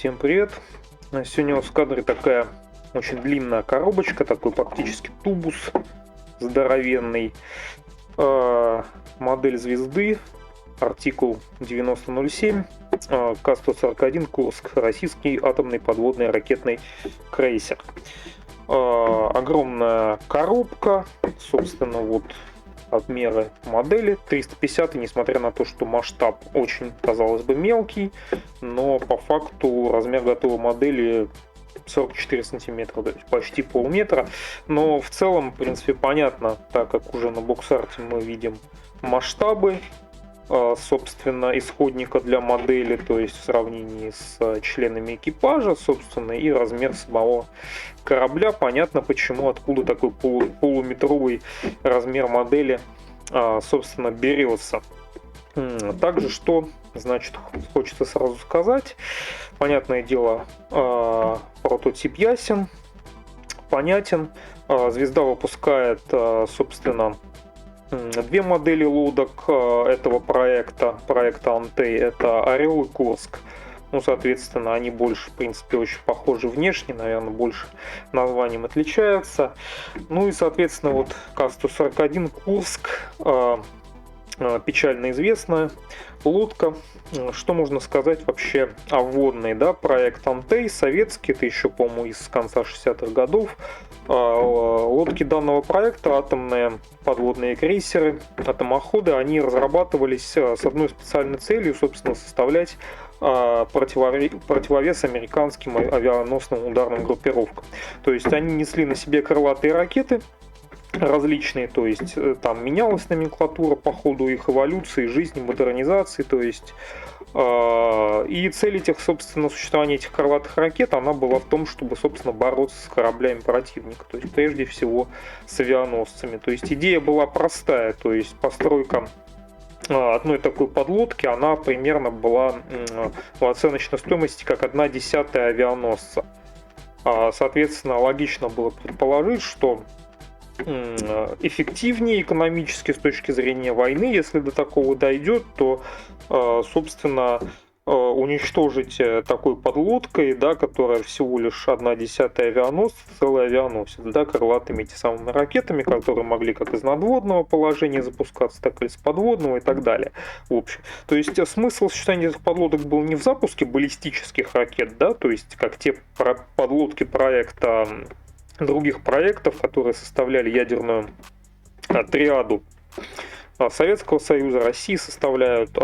Всем привет! Сегодня у нас в кадре такая очень длинная коробочка, такой практически тубус здоровенный. Модель звезды, артикул 9007, К-141 Курск, российский атомный подводный ракетный крейсер. Огромная коробка, собственно, вот отмеры модели 350, и несмотря на то, что масштаб очень, казалось бы, мелкий, но по факту размер готовой модели 44 сантиметра, то есть почти полметра. Но в целом, в принципе, понятно, так как уже на боксарте мы видим масштабы, собственно, исходника для модели, то есть в сравнении с членами экипажа, собственно, и размер самого корабля. Понятно, почему, откуда такой полуметровый размер модели, собственно, берется. Также, что, значит, хочется сразу сказать. Понятное дело, прототип ясен, понятен. Звезда выпускает, собственно, две модели лодок этого проекта Антей. Это Орел и Курск. Ну, соответственно, они больше, в принципе, очень похожи внешне, наверное, больше названием отличаются. Ну и, соответственно, вот К-141 Курск, печально известная лодка. Что можно сказать вообще о вводной, да? Проект Антей, советский, это еще, по-моему, из конца 60-х годов. Лодки данного проекта, атомные подводные крейсеры, атомоходы, они разрабатывались с одной специальной целью, собственно, составлять противовес американским авианосным ударным группировкам. То есть они несли на себе крылатые ракеты различные, то есть там менялась номенклатура по ходу их эволюции, жизни, модернизации, то есть и цель этих, собственно, существования этих крылатых ракет, она была в том, чтобы, собственно, бороться с кораблями противника, то есть прежде всего с авианосцами. То есть идея была простая, то есть постройка одной такой подлодки, она примерно была в оценочной стоимости как 1/10 авианосца. Соответственно, логично было предположить, что эффективнее экономически с точки зрения войны, если до такого дойдет, то, собственно, уничтожить такой подлодкой, да, которая всего лишь 1/10 авианосца, целый авианосец, да, крылатыми эти самыми ракетами, которые могли как из надводного положения запускаться, так и из подводного и так далее. В общем, то есть смысл существования этих подлодок был не в запуске баллистических ракет, да, то есть как те подлодки проекта других проектов, которые составляли ядерную триаду Советского Союза, России, составляют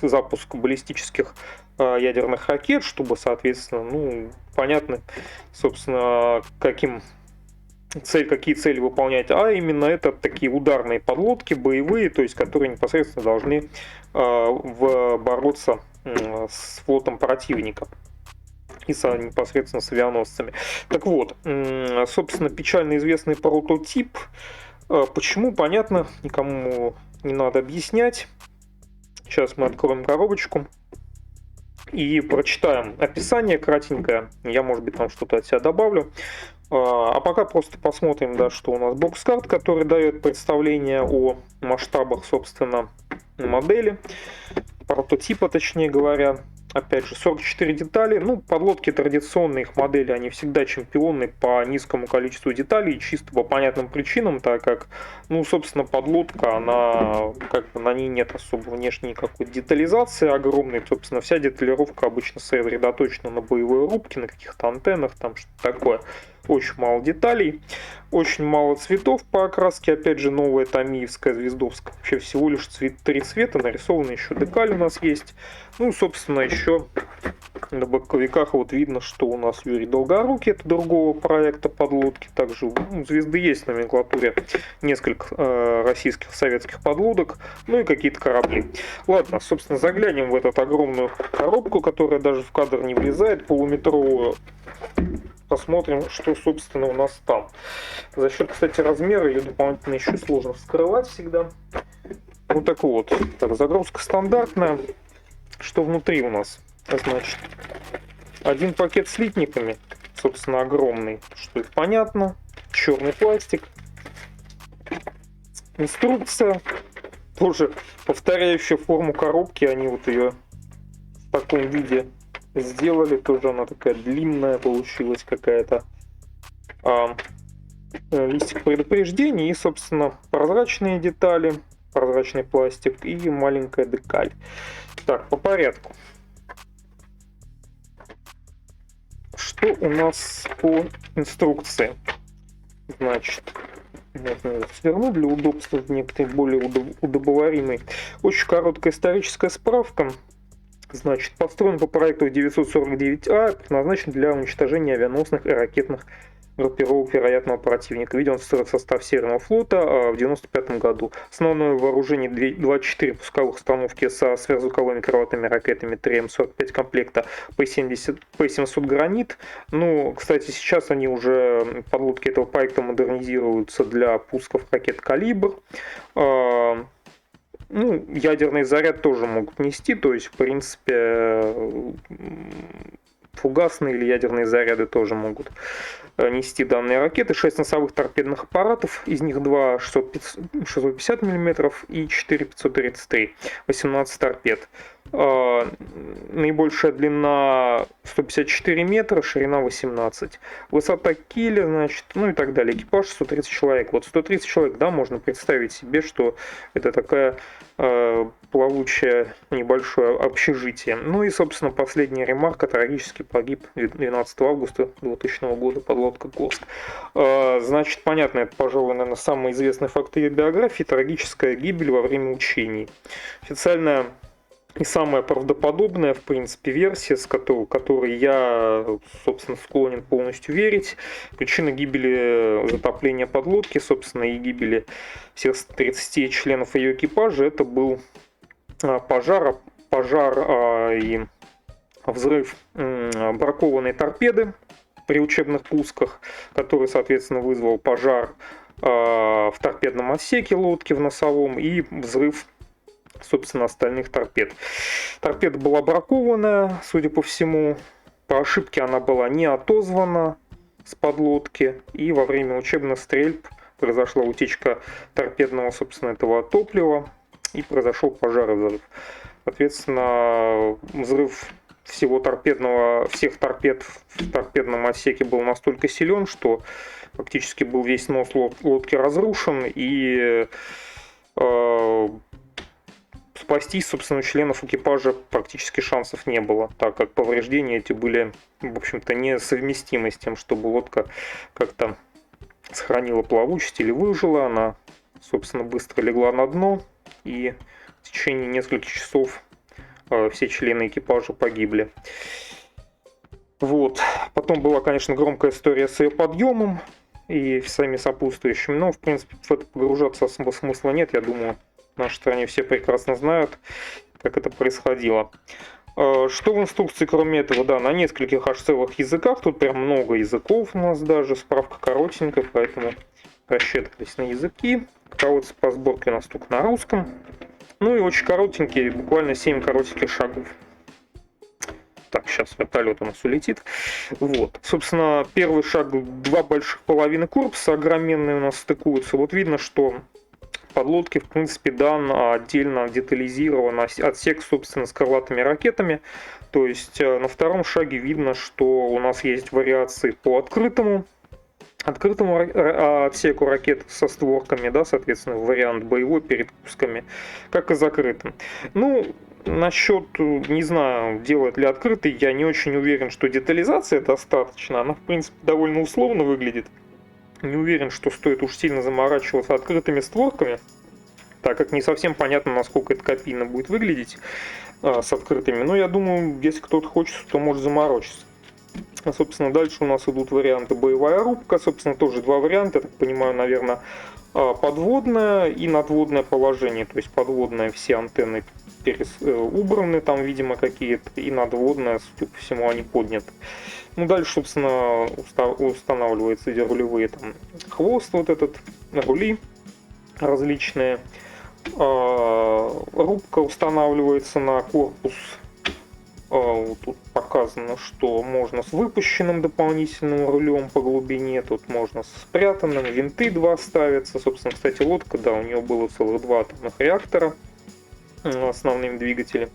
запуск баллистических ядерных ракет, чтобы, соответственно, ну, понятно, собственно, какие цели выполнять, а именно это такие ударные подлодки, боевые, то есть которые непосредственно должны бороться с флотом противника и непосредственно с авианосцами. Так вот, собственно, печально известный прототип. Почему, понятно, никому не надо объяснять. Сейчас мы откроем коробочку и прочитаем описание кратенькое. Я, может быть, там что-то от себя добавлю. А пока просто посмотрим, да, что у нас бокс-карт, который дает представление о масштабах, собственно, модели, прототипа, точнее говоря. Опять же, 44 детали. Ну, подлодки традиционные, их модели, они всегда чемпионы по низкому количеству деталей, чисто по понятным причинам, так как, ну, собственно, подлодка, она, как бы, на ней нет особо внешней какой-то детализации огромной. Собственно, вся деталировка обычно сосредоточена на боевой рубке, на каких-то антеннах, там что-то такое. Очень мало деталей, очень мало цветов по окраске. Опять же, новая томиевская, звездовская. Вообще всего лишь 3 цвета. Нарисованы еще декаль у нас есть. Ну, собственно, еще на боковиках вот видно, что у нас Юрий Долгорукий, это другого проекта подлодки. Также у звезды есть в номенклатуре несколько российских, советских подлодок, ну и какие-то корабли. Ладно, собственно, заглянем в эту огромную коробку, которая даже в кадр не влезает, полуметровую. Посмотрим, что, собственно, у нас там. За счет, кстати, размера ее дополнительно еще сложно вскрывать всегда. Ну так вот, так, загрузка стандартная. Что внутри у нас? Значит, один пакет с литниками, собственно, огромный, что это понятно. Черный пластик. Инструкция, тоже повторяющая форму коробки. Они вот ее в таком виде сделали. Тоже она такая длинная получилась какая-то. Листик предупреждений и, собственно, прозрачные детали, прозрачный пластик и маленькая декаль. Так, по порядку. Что у нас по инструкции? Значит, можно ее свернуть для удобства в некоторой более удобоваримой. Очень короткая историческая справка. Значит, построен по проекту 949А, предназначен для уничтожения авианосных и ракетных группировок вероятного противника. Введен в состав Северного флота в 1995 году. Основное вооружение 24 пусковых установки со сверхзвуковыми крылатыми ракетами 3М45 комплекта П-700 «Гранит». Ну, кстати, сейчас они уже, подлодки этого проекта, модернизируются для пусков ракет «Калибр». Ну, ядерный заряд тоже могут нести, то есть, в принципе, фугасные или ядерные заряды тоже могут нести данные ракеты. 6 носовых торпедных аппаратов, из них 2 650 мм и 4 533, 18 торпед. Наибольшая длина 154 метра, ширина 18. Высота киля, значит, ну и так далее. Экипаж 130 человек. Вот 130 человек, да, можно представить себе, что это такая плавучее небольшое общежитие. Ну и, собственно, последняя ремарка. Трагически погиб 12 августа 2000 года подлодка «Курск». Значит, понятно, это, пожалуй, наверное, самый известный факт ее биографии. Трагическая гибель во время учений. Официальная и самая правдоподобная, в принципе, версия, с которой я, собственно, склонен полностью верить. Причина гибели затопления подлодки, собственно, и гибели всех 30 членов ее экипажа, это был пожар и взрыв бракованной торпеды при учебных пусках, который, соответственно, вызвал пожар в торпедном отсеке лодки в носовом и взрыв, собственно, остальных торпед. Торпеда была бракованная, судя по всему. По ошибке она была не отозвана с подлодки, и во время учебных стрельб произошла утечка торпедного, собственно, этого топлива, и произошел пожар и взрыв. Соответственно, взрыв всех торпед в торпедном отсеке был настолько силен, что фактически был весь нос лодки разрушен, и спастись, собственно, членов экипажа практически шансов не было, так как повреждения эти были, в общем-то, несовместимы с тем, чтобы лодка как-то сохранила плавучесть или выжила. Она, собственно, быстро легла на дно, и в течение нескольких часов все члены экипажа погибли. Вот. Потом была, конечно, громкая история с ее подъемом и всеми сопутствующими, но, в принципе, в это погружаться смысла нет, я думаю. В нашей стране все прекрасно знают, как это происходило. Что в инструкции, кроме этого, да, на нескольких аж целых языках, тут прям много языков у нас даже, справка коротенькая, поэтому рассчитывались на языки. Руководство по сборке у нас только на русском. Ну и очень коротенькие, буквально 7 коротеньких шагов. Так, сейчас вертолет у нас улетит. Вот. Собственно, первый шаг, 2 больших половины корпуса огроменные у нас стыкуются. Вот видно, что подлодке, в принципе, дан отдельно детализирован отсек, собственно, с крылатыми ракетами. То есть на втором шаге видно, что у нас есть вариации по открытому отсеку ракет со створками, да, соответственно, вариант боевой перед пусками, как и закрытым. Ну, насчет, не знаю, делать ли открытый, я не очень уверен, что детализация достаточно. Она, в принципе, довольно условно выглядит. Не уверен, что стоит уж сильно заморачиваться открытыми створками, так как не совсем понятно, насколько это копийно будет выглядеть с открытыми. Но я думаю, если кто-то хочет, то может заморочиться. Собственно, дальше у нас идут варианты боевая рубка. Собственно, тоже 2 варианта, я так понимаю, наверное, подводное и надводное положение. То есть подводное все антенны убраны, там, видимо, какие-то, и надводное, судя по всему, они подняты. Ну, дальше, собственно, устанавливаются рулевые, там, хвост вот этот, рули различные. Рубка устанавливается на корпус. Тут показано, что можно с выпущенным дополнительным рулем по глубине, тут можно с спрятанным, винты 2 ставятся. Собственно, кстати, лодка, да, у нее было целых 2 атомных реактора, основным двигателем.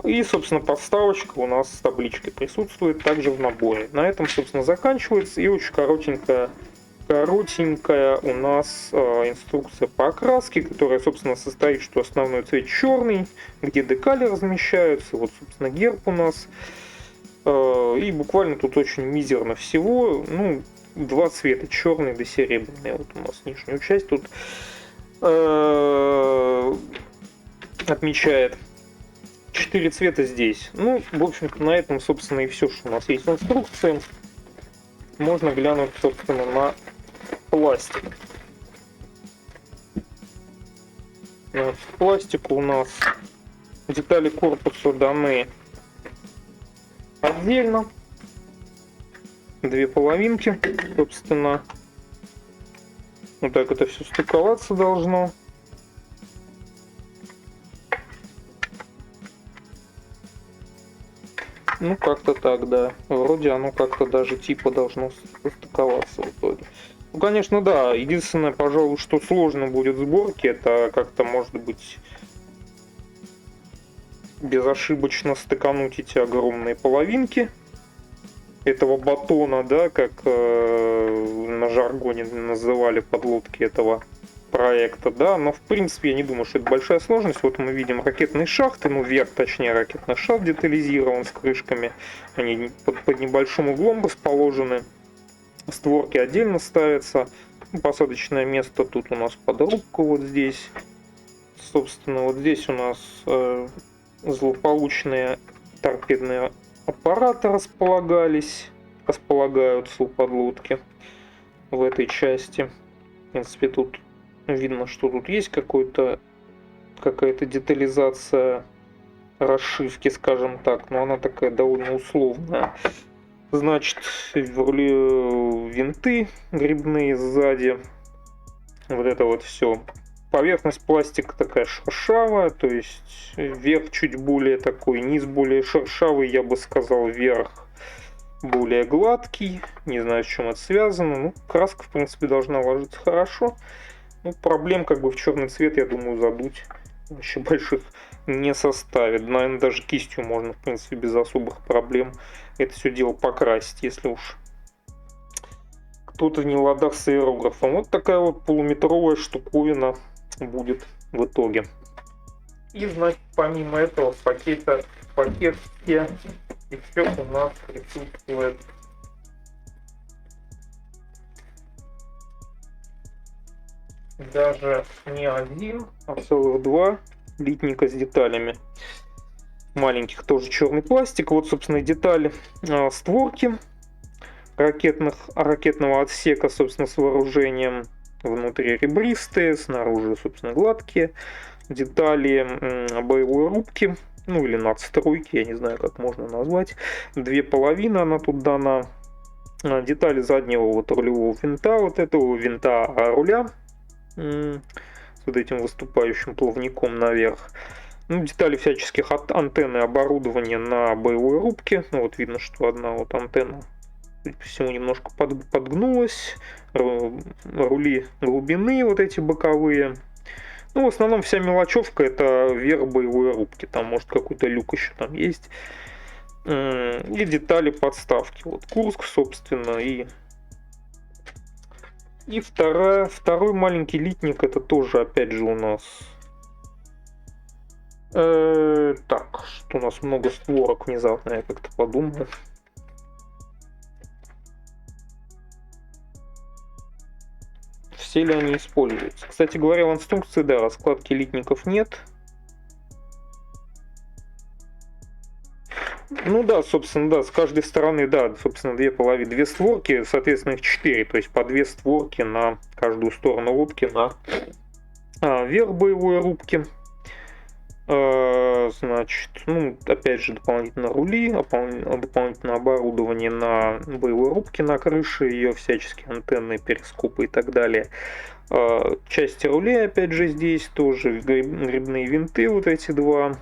И, собственно, подставочка у нас с табличкой присутствует также в наборе. На этом, собственно, заканчивается. И очень коротенькая у нас инструкция по окраске, которая, собственно, состоит, что основной цвет черный, где декали размещаются. Вот, собственно, герб у нас. И буквально тут очень мизерно всего. Ну, два цвета, черный да серебряный. Вот у нас нижнюю часть тут отмечает. 4 цвета здесь. Ну, в общем-то, на этом, собственно, и все, что у нас есть в инструкции. Можно глянуть, собственно, на пластик. Вот, пластику у нас детали корпуса даны отдельно. Две половинки, собственно. Вот так это все стыковаться должно. Ну, как-то так, да. Вроде оно как-то даже типа должно стыковаться в итоге. Ну, конечно, да. Единственное, пожалуй, что сложно будет в сборке, это как-то, может быть, безошибочно стыкануть эти огромные половинки этого батона, да, как на жаргоне называли подлодки этого проекта, да, но в принципе я не думаю, что это большая сложность. Вот мы видим ракетные шахты, ну верх, точнее, ракетный шахт детализирован с крышками, они под небольшим углом расположены, створки отдельно ставятся, посадочное место тут у нас под рубку вот здесь, собственно, вот здесь у нас злополучные торпедные аппараты располагаются у подлодки в этой части. В принципе, тут видно, что тут есть какая-то детализация расшивки, скажем так, но она такая довольно условная. Значит, винты грибные сзади. Вот это вот все. Поверхность пластика такая шершавая, то есть верх чуть более такой, низ более шершавый, я бы сказал, верх более гладкий. Не знаю, с чем это связано. Ну, краска, в принципе, должна ложиться хорошо. Ну, проблем как бы в черный цвет, я думаю, задуть вообще больших не составит. Наверное, даже кистью можно, в принципе, без особых проблем это все дело покрасить, если уж кто-то не ладах с аэрографом. Вот такая вот полуметровая штуковина будет в итоге. И, значит, помимо этого в пакете еще у нас присутствует даже не один, а целых два литника с деталями. Маленьких тоже черный пластик. Вот, собственно, детали створки ракетного отсека, собственно, с вооружением. Внутри ребристые, снаружи, собственно, гладкие. Детали боевой рубки, ну или надстройки, я не знаю, как можно назвать. Две половины она тут дана. Детали заднего вот рулевого винта, вот этого винта руля с вот этим выступающим плавником наверх. Ну, детали всяческих антенны оборудования на боевой рубке. Ну, вот видно, что одна вот антенна, судя по всему, немножко подгнулась. Рули глубины вот эти боковые. Ну, в основном вся мелочевка это верх боевой рубки. Там, может, какой-то люк еще там есть. И детали подставки. Вот Курск, собственно, и второй маленький литник, это тоже, опять же, у нас... так, что у нас много створок внезапно, я как-то подумал. Все ли они используются? Кстати говоря, в инструкции, да, раскладки литников нет. Ну да, собственно, да, с каждой стороны, да, собственно, две половины, две створки, соответственно, их 4, то есть по две створки на каждую сторону лодки на верх боевой рубки. Значит, ну, опять же, дополнительно рули, дополнительное оборудование на боевой рубке на крыше, ее всяческие антенны, перископы и так далее. Части рулей, опять же, здесь тоже грибные винты, вот эти два.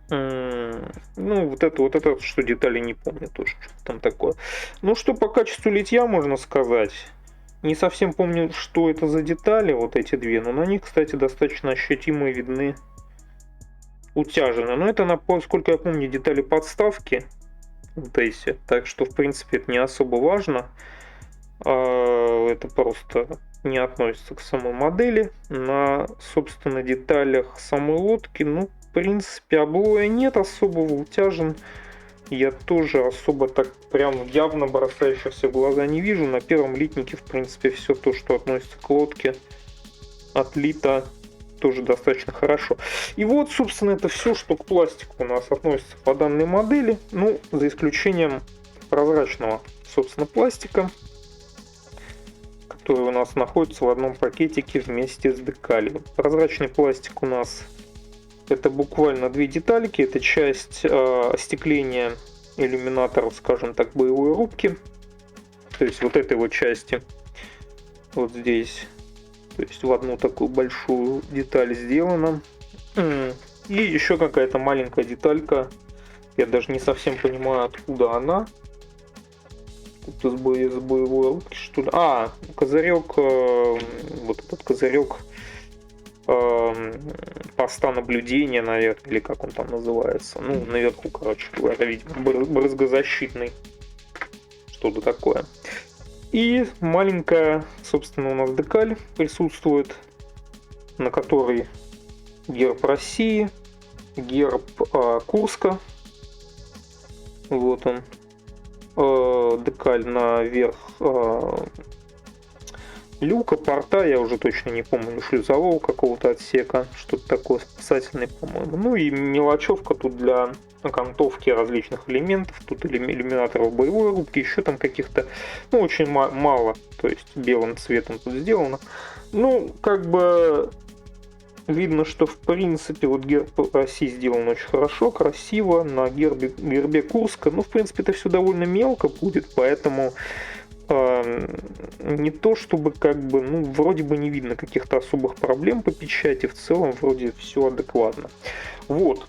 Ну, вот это, что детали не помню тоже, что там такое. Ну, что по качеству литья можно сказать. Не совсем помню, что это за детали, вот эти две, но на них, кстати, достаточно ощутимо видны утяжены. Но это, насколько я помню, детали подставки вот эти. Так что, в принципе, это не особо важно. Это просто не относится к самой модели. На, собственно, деталях самой лодки, ну, в принципе, облоя нет особого, утяжен. Я тоже особо так прям явно бросающихся в глаза не вижу. На первом литнике, в принципе, все то, что относится к лодке, отлито тоже достаточно хорошо. И вот, собственно, это все, что к пластику у нас относится по данной модели. Ну, за исключением прозрачного, собственно, пластика, который у нас находится в одном пакетике вместе с декалью. Прозрачный пластик у нас это буквально две детальки. Это часть остекления иллюминаторов, скажем так, боевой рубки. То есть вот этой вот части. Вот здесь. То есть в одну такую большую деталь сделана. И еще какая-то маленькая деталька. Я даже не совсем понимаю, откуда она. Тут из боевой рубки, что ли. Козырек. Вот этот козырек поста наблюдения, наверное, или как он там называется. Ну, наверху, короче говоря, видимо, брызгозащитный. Что-то такое. И маленькая, собственно, у нас декаль присутствует, на которой герб России, герб Курска. Вот он. Декаль наверх люка, порта, я уже точно не помню, шлюзового какого-то отсека, что-то такое, спасательное, по-моему. Ну и мелочевка тут для окантовки различных элементов, тут иллюминаторов боевой рубки, еще там каких-то, ну, очень мало, то есть белым цветом тут сделано. Ну, как бы видно, что в принципе вот герб России сделан очень хорошо, красиво, на гербе Курска, ну, в принципе, это все довольно мелко будет, поэтому не то чтобы как бы, ну, вроде бы не видно каких-то особых проблем по печати, в целом вроде все адекватно. Вот.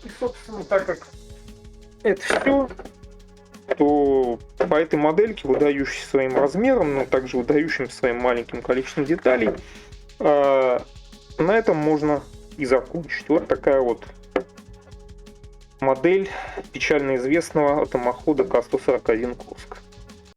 И, собственно, так как это все, то по этой модельке, выдающейся своим размером, но также выдающимся своим маленьким количеством деталей, на этом можно и закончить. Вот такая вот модель печально известного атомохода К-141 Курск.